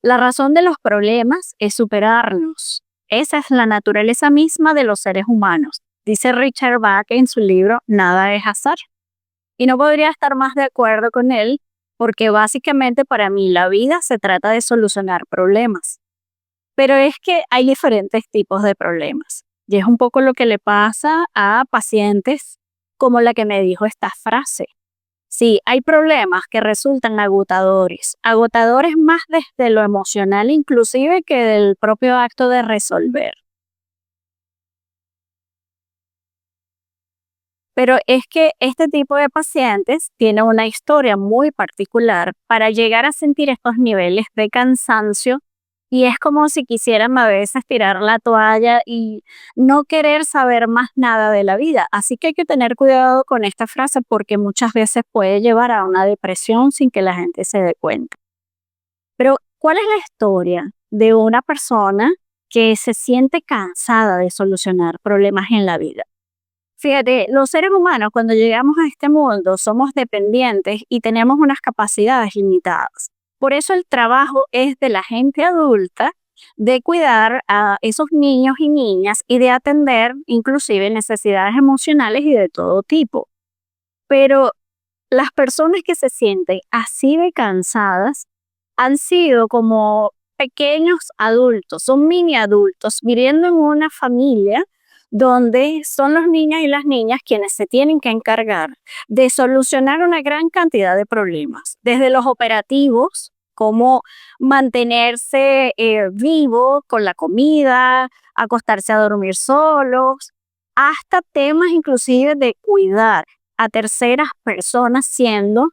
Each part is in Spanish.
La razón de los problemas es superarnos. Esa es la naturaleza misma de los seres humanos, dice Richard Bach en su libro Nada es azar. Y no podría estar más de acuerdo con él, porque básicamente para mí la vida se trata de solucionar problemas. Pero es que hay diferentes tipos de problemas. Y es un poco lo que le pasa a pacientes como la que me dijo esta frase. Sí, hay problemas que resultan agotadores, agotadores más desde lo emocional inclusive que del propio acto de resolver. Pero es que este tipo de pacientes tiene una historia muy particular para llegar a sentir estos niveles de cansancio y es como si quisieran a veces tirar la toalla y no querer saber más nada de la vida. Así que hay que tener cuidado con esta frase porque muchas veces puede llevar a una depresión sin que la gente se dé cuenta. Pero, ¿cuál es la historia de una persona que se siente cansada de solucionar problemas en la vida? Fíjate, los seres humanos cuando llegamos a este mundo somos dependientes y tenemos unas capacidades limitadas. Por eso el trabajo es de la gente adulta de cuidar a esos niños y niñas y de atender inclusive necesidades emocionales y de todo tipo. Pero las personas que se sienten así de cansadas han sido como pequeños adultos, son mini adultos viviendo en una familia donde son los niños y las niñas quienes se tienen que encargar de solucionar una gran cantidad de problemas, desde los operativos, como mantenerse vivo con la comida, acostarse a dormir solos, hasta temas inclusive de cuidar a terceras personas siendo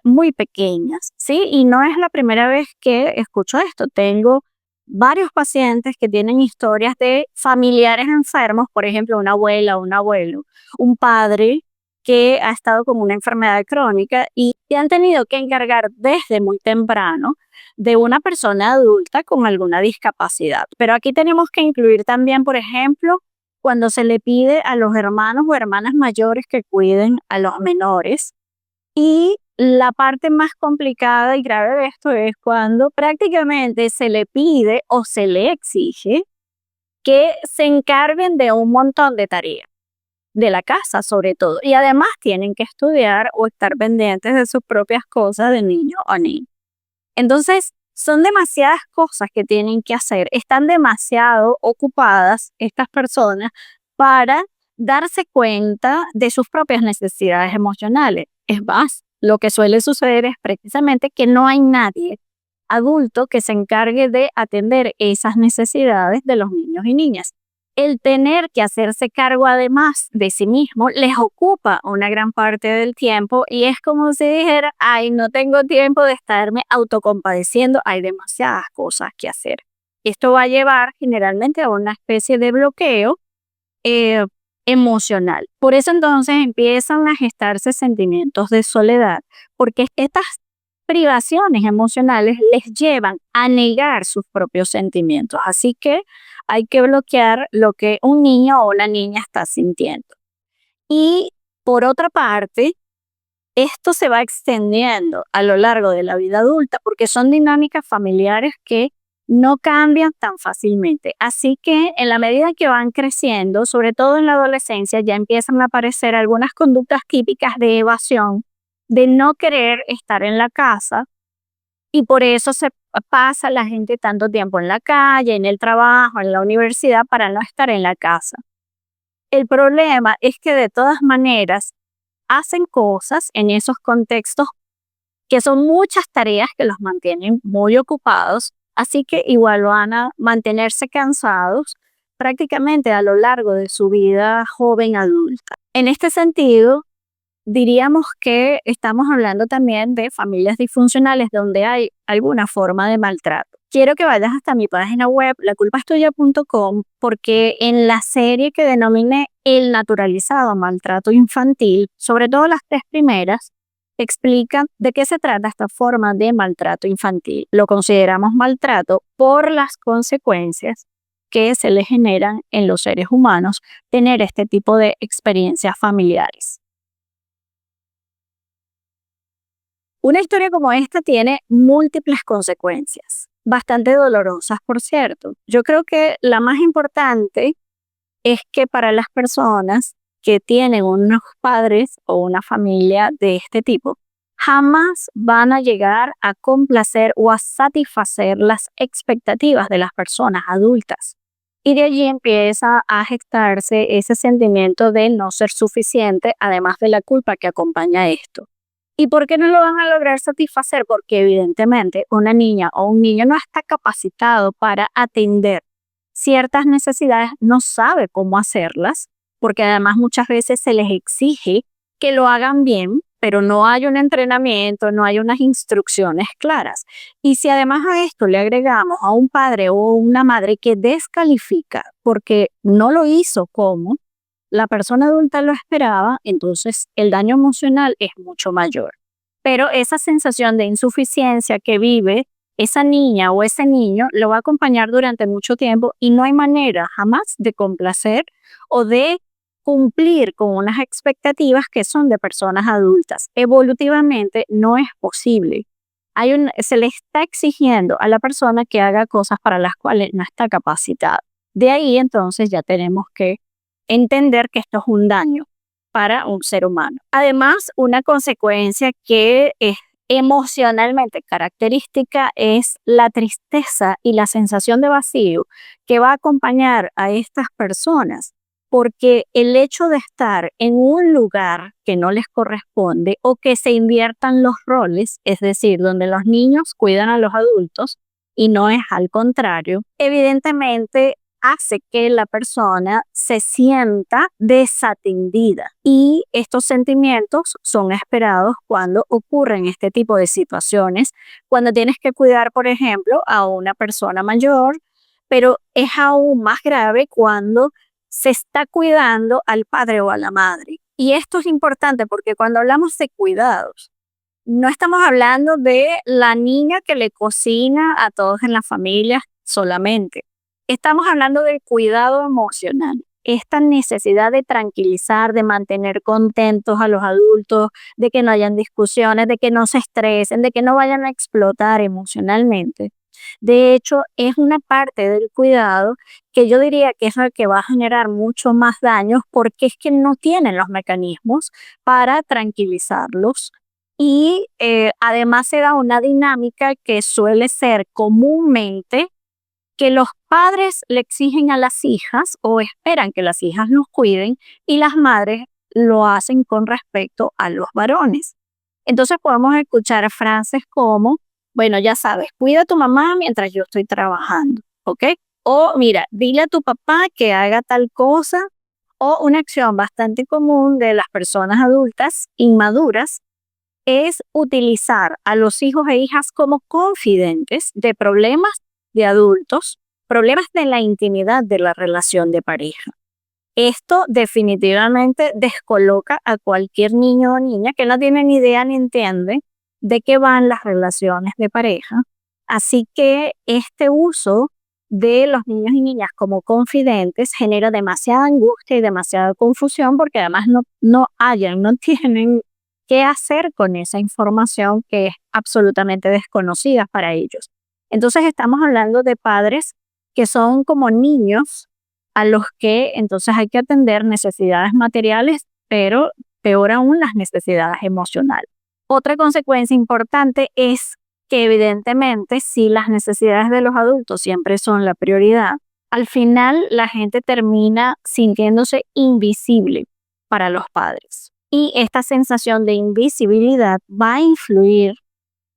muy pequeñas, ¿sí? Y no es la primera vez que escucho esto. Tengo varios pacientes que tienen historias de familiares enfermos, por ejemplo, una abuela, un abuelo, un padre que ha estado con una enfermedad crónica y han tenido que encargar desde muy temprano de una persona adulta con alguna discapacidad. Pero aquí tenemos que incluir también, por ejemplo, cuando se le pide a los hermanos o hermanas mayores que cuiden a los menores. Y la parte más complicada y grave de esto es cuando prácticamente se le pide o se le exige que se encarguen de un montón de tareas, de la casa sobre todo. Y además tienen que estudiar o estar pendientes de sus propias cosas de niño o niña. Entonces, son demasiadas cosas que tienen que hacer, están demasiado ocupadas estas personas para darse cuenta de sus propias necesidades emocionales. Es más, lo que suele suceder es precisamente que no hay nadie adulto que se encargue de atender esas necesidades de los niños y niñas. El tener que hacerse cargo además de sí mismo les ocupa una gran parte del tiempo y es como si dijera, ay, no tengo tiempo de estarme autocompadeciendo, hay demasiadas cosas que hacer. Esto va a llevar generalmente a una especie de bloqueo eh, emocional. Por eso entonces empiezan a gestarse sentimientos de soledad, porque estas privaciones emocionales les llevan a negar sus propios sentimientos. Así que hay que bloquear lo que un niño o una niña está sintiendo. Y por otra parte, esto se va extendiendo a lo largo de la vida adulta porque son dinámicas familiares que no cambian tan fácilmente. Así que en la medida que van creciendo, sobre todo en la adolescencia, ya empiezan a aparecer algunas conductas típicas de evasión, de no querer estar en la casa y por eso se pasa la gente tanto tiempo en la calle, en el trabajo, en la universidad para no estar en la casa. El problema es que de todas maneras hacen cosas en esos contextos que son muchas tareas que los mantienen muy ocupados, así que igual van a mantenerse cansados prácticamente a lo largo de su vida joven adulta. En este sentido, diríamos que estamos hablando también de familias disfuncionales donde hay alguna forma de maltrato. Quiero que vayas hasta mi página web, laculpaestuya.com, porque en la serie que denominé El naturalizado maltrato infantil, sobre todo las tres primeras, explican de qué se trata esta forma de maltrato infantil. Lo consideramos maltrato por las consecuencias que se le generan en los seres humanos tener este tipo de experiencias familiares. Una historia como esta tiene múltiples consecuencias. bastante dolorosas, por cierto. Yo creo que la más importante es que para las personas que tienen unos padres o una familia de este tipo, jamás van a llegar a complacer o a satisfacer las expectativas de las personas adultas. Y de allí empieza a gestarse ese sentimiento de no ser suficiente, además de la culpa que acompaña esto. ¿Y por qué no lo van a lograr satisfacer? Porque evidentemente una niña o un niño no está capacitado para atender ciertas necesidades, no sabe cómo hacerlas, porque además muchas veces se les exige que lo hagan bien, pero no hay un entrenamiento, no hay unas instrucciones claras. Y si además a esto le agregamos a un padre o una madre que descalifica porque no lo hizo como la persona adulta lo esperaba, entonces el daño emocional es mucho mayor. Pero esa sensación de insuficiencia que vive esa niña o ese niño lo va a acompañar durante mucho tiempo y no hay manera jamás de complacer o de cumplir con unas expectativas que son de personas adultas. Evolutivamente no es posible. Se le está exigiendo a la persona que haga cosas para las cuales no está capacitada. De ahí entonces ya tenemos que entender que esto es un daño para un ser humano. Además, una consecuencia que es emocionalmente característica es la tristeza y la sensación de vacío que va a acompañar a estas personas, porque el hecho de estar en un lugar que no les corresponde o que se inviertan los roles, es decir, donde los niños cuidan a los adultos y no es al contrario, evidentemente hace que la persona se sienta desatendida y estos sentimientos son esperados cuando ocurren este tipo de situaciones, cuando tienes que cuidar, por ejemplo, a una persona mayor, pero es aún más grave cuando se está cuidando al padre o a la madre. Y esto es importante porque cuando hablamos de cuidados, no estamos hablando de la niña que le cocina a todos en la familia solamente. Estamos hablando del cuidado emocional, esta necesidad de tranquilizar, de mantener contentos a los adultos, de que no hayan discusiones, de que no se estresen, de que no vayan a explotar emocionalmente. De hecho, es una parte del cuidado que yo diría que es la que va a generar mucho más daños porque es que no tienen los mecanismos para tranquilizarlos. Y además se da una dinámica que suele ser comúnmente que los padres le exigen a las hijas o esperan que las hijas los cuiden y las madres lo hacen con respecto a los varones. Entonces podemos escuchar frases como, bueno, ya sabes, cuida a tu mamá mientras yo estoy trabajando, ¿ok? O mira, dile a tu papá que haga tal cosa. O una acción bastante común de las personas adultas inmaduras es utilizar a los hijos e hijas como confidentes de problemas de adultos, problemas de la intimidad de la relación de pareja. Esto definitivamente descoloca a cualquier niño o niña que no tiene ni idea ni entiende de qué van las relaciones de pareja. Así que este uso de los niños y niñas como confidentes genera demasiada angustia y demasiada confusión porque además no hallan, no tienen qué hacer con esa información que es absolutamente desconocida para ellos. Entonces estamos hablando de padres que son como niños a los que entonces hay que atender necesidades materiales, pero peor aún las necesidades emocionales. Otra consecuencia importante es que evidentemente si las necesidades de los adultos siempre son la prioridad, al final la gente termina sintiéndose invisible para los padres. Y esta sensación de invisibilidad va a influir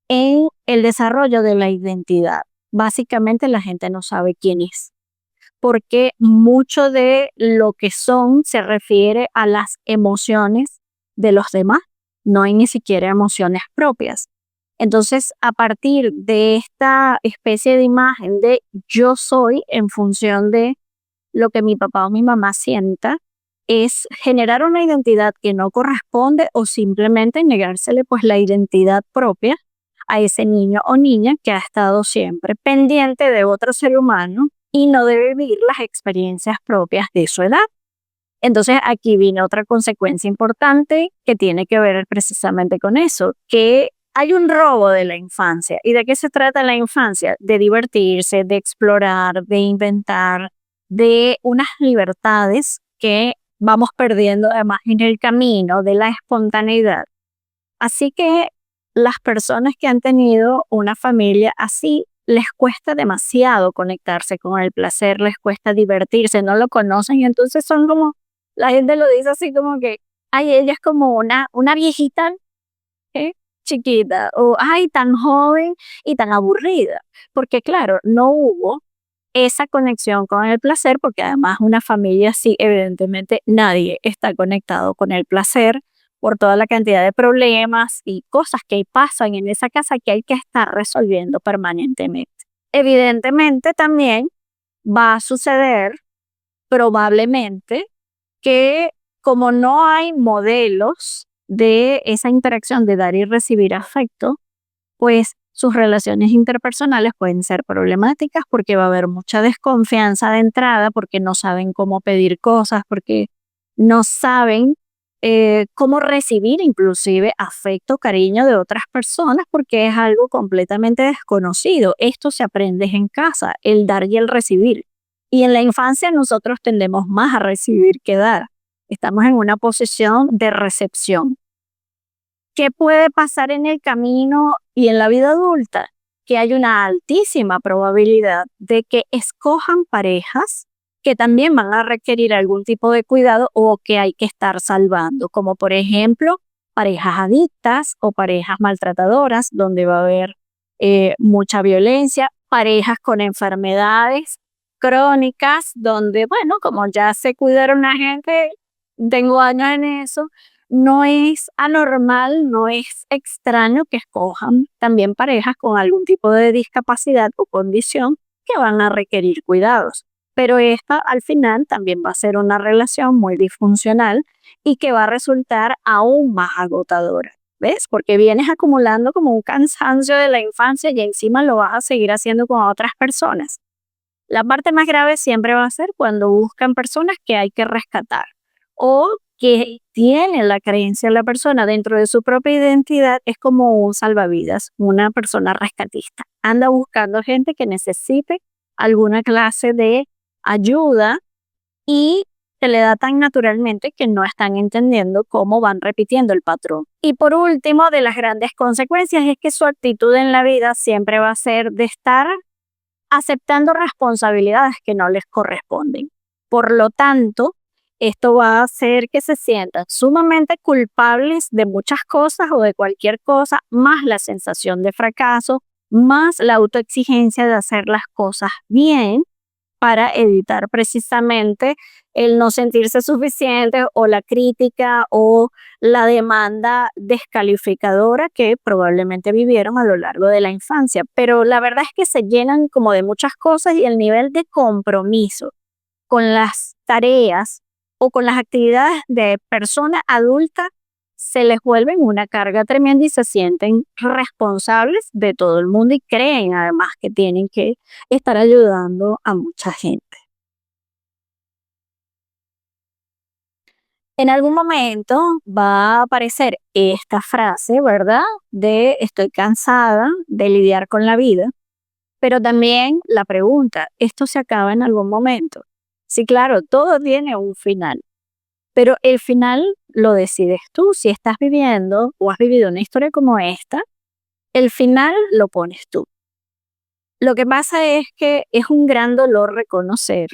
en el desarrollo de la identidad. Básicamente la gente no sabe quién es, porque mucho de lo que son se refiere a las emociones de los demás, no hay ni siquiera emociones propias. Entonces, a partir de esta especie de imagen de yo soy en función de lo que mi papá o mi mamá sienta, es generar una identidad que no corresponde o simplemente negársele pues la identidad propia a ese niño o niña que ha estado siempre pendiente de otro ser humano y no debe vivir las experiencias propias de su edad. Entonces aquí viene otra consecuencia importante que tiene que ver precisamente con eso, que hay un robo de la infancia. ¿Y de qué se trata la infancia? De divertirse, de explorar, de inventar, de unas libertades que vamos perdiendo además en el camino, de la espontaneidad. Así que las personas que han tenido una familia así, les cuesta demasiado conectarse con el placer, les cuesta divertirse, no lo conocen y entonces son como, la gente lo dice así como que, ay, ella es como una viejita, ¿eh? Chiquita, o ay, tan joven y tan aburrida, porque claro, no hubo esa conexión con el placer, porque además una familia así, evidentemente nadie está conectado con el placer por toda la cantidad de problemas y cosas que pasan en esa casa que hay que estar resolviendo permanentemente. Evidentemente también va a suceder probablemente que como no hay modelos de esa interacción de dar y recibir afecto, pues sus relaciones interpersonales pueden ser problemáticas porque va a haber mucha desconfianza de entrada, porque no saben cómo pedir cosas, porque no saben cómo recibir inclusive afecto, cariño de otras personas, porque es algo completamente desconocido. Esto se aprende en casa, el dar y el recibir. Y en la infancia nosotros tendemos más a recibir que dar. Estamos en una posición de recepción. ¿Qué puede pasar en el camino y en la vida adulta? Que hay una altísima probabilidad de que escojan parejas que también van a requerir algún tipo de cuidado o que hay que estar salvando, como por ejemplo parejas adictas o parejas maltratadoras, donde va a haber mucha violencia, parejas con enfermedades crónicas, donde, bueno, como ya se cuidaron la gente, tengo años en eso, no es anormal, no es extraño que escojan también parejas con algún tipo de discapacidad o condición que van a requerir cuidados. Pero esta al final también va a ser una relación muy disfuncional y que va a resultar aún más agotadora. ¿Ves? Porque vienes acumulando como un cansancio de la infancia y encima lo vas a seguir haciendo con otras personas. La parte más grave siempre va a ser cuando buscan personas que hay que rescatar o que tiene la creencia la persona dentro de su propia identidad es como un salvavidas, una persona rescatista. Anda buscando gente que necesite alguna clase de ayuda y se le da tan naturalmente que no están entendiendo cómo van repitiendo el patrón. Y por último, de las grandes consecuencias es que su actitud en la vida siempre va a ser de estar aceptando responsabilidades que no les corresponden. Por lo tanto, esto va a hacer que se sientan sumamente culpables de muchas cosas o de cualquier cosa, más la sensación de fracaso, más la autoexigencia de hacer las cosas bien para evitar precisamente el no sentirse suficiente o la crítica o la demanda descalificadora que probablemente vivieron a lo largo de la infancia. Pero la verdad es que se llenan como de muchas cosas y el nivel de compromiso con las tareas o con las actividades de persona adulta se les vuelven una carga tremenda y se sienten responsables de todo el mundo y creen además que tienen que estar ayudando a mucha gente. En algún momento va a aparecer esta frase, ¿verdad? De estoy cansada de lidiar con la vida, pero también la pregunta, ¿esto se acaba en algún momento? Sí, claro, todo tiene un final. Pero el final lo decides tú. Si estás viviendo o has vivido una historia como esta, el final lo pones tú. Lo que pasa es que es un gran dolor reconocer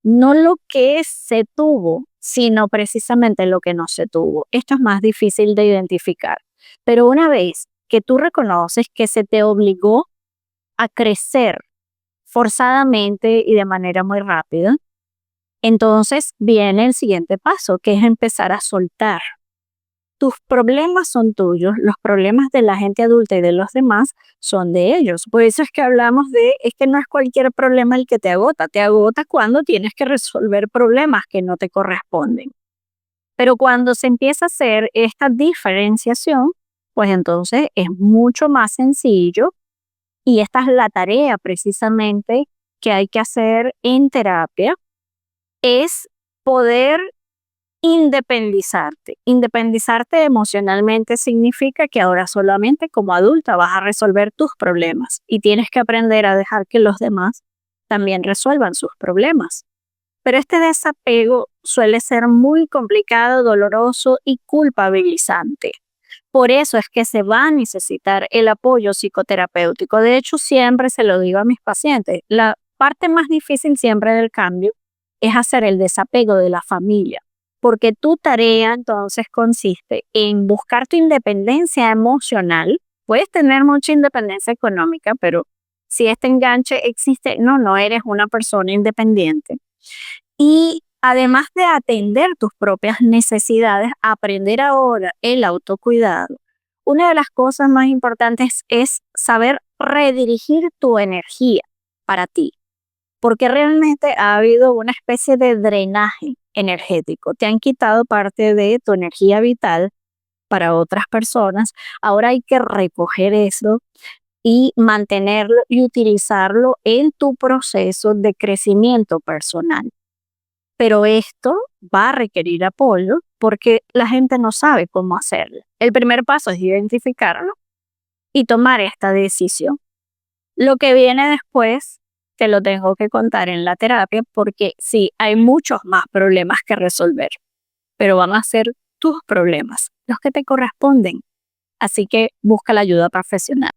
no lo que se tuvo, sino precisamente lo que no se tuvo. Esto es más difícil de identificar. Pero una vez que tú reconoces que se te obligó a crecer forzadamente y de manera muy rápida, entonces viene el siguiente paso, que es empezar a soltar. Tus problemas son tuyos, los problemas de la gente adulta y de los demás son de ellos. Por eso es que hablamos de, es que no es cualquier problema el que te agota cuando tienes que resolver problemas que no te corresponden. Pero cuando se empieza a hacer esta diferenciación, pues entonces es mucho más sencillo y esta es la tarea precisamente que hay que hacer en terapia, es poder independizarte. Independizarte emocionalmente significa que ahora solamente como adulta vas a resolver tus problemas y tienes que aprender a dejar que los demás también resuelvan sus problemas. Pero este desapego suele ser muy complicado, doloroso y culpabilizante. Por eso es que se va a necesitar el apoyo psicoterapéutico. De hecho, siempre se lo digo a mis pacientes, la parte más difícil siempre del cambio es hacer el desapego de la familia, porque tu tarea entonces consiste en buscar tu independencia emocional. Puedes tener mucha independencia económica, pero si este enganche existe, no eres una persona independiente. Y además de atender tus propias necesidades, aprender ahora el autocuidado. Una de las cosas más importantes es saber redirigir tu energía para ti, porque realmente ha habido una especie de drenaje energético. Te han quitado parte de tu energía vital para otras personas. Ahora hay que recoger eso y mantenerlo y utilizarlo en tu proceso de crecimiento personal. Pero esto va a requerir apoyo porque la gente no sabe cómo hacerlo. El primer paso es identificarlo y tomar esta decisión. Lo que viene después te lo tengo que contar en la terapia porque sí, hay muchos más problemas que resolver, pero van a ser tus problemas, los que te corresponden. Así que busca la ayuda profesional.